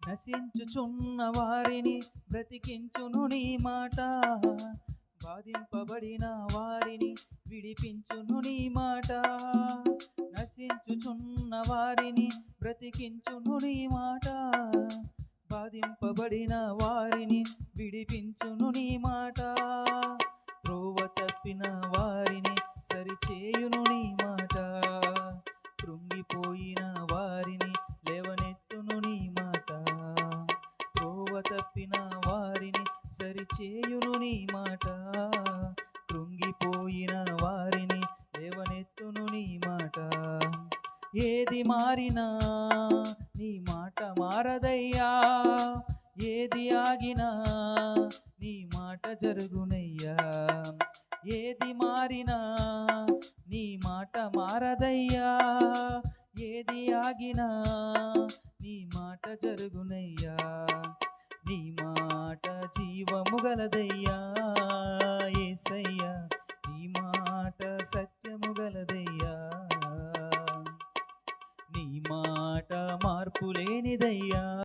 నశించుచున్న వారిని బ్రతికించును నీ మాట, బాధింపబడిన వారిని విడిపించును నీ మాట. నశించుచున్న వారిని బ్రతికించును నీ మాట, బాధింపబడిన వారిని విడిపించును నీ మాట. త్రోవ తప్పిన వారిని సరిచేయును నీ మాట, కృంగిపోయిన వారిని లేవనెత్తును నీ మాట. త్రోవ తప్పిన వారిని సరిచేయును నీ మాట, కృంగిపోయిన వారిని లేవనెత్తును నీ మాట. ఏది మారినా నీ మాట మారదయ్యా, ఏది ఆగినా నీ మాట జరుగునయ్యా. ఏది మారినా నీ మాట మారదయ్యా, ఏది ఆగినా నీ మాట జరుగునయ్యా. నీ మాట జీవము గలదయ్యా యేసయ్యా, నీ మాట సత్యము గలదయ్యా. నీ మాట మార్పు లేనిదయ్యా.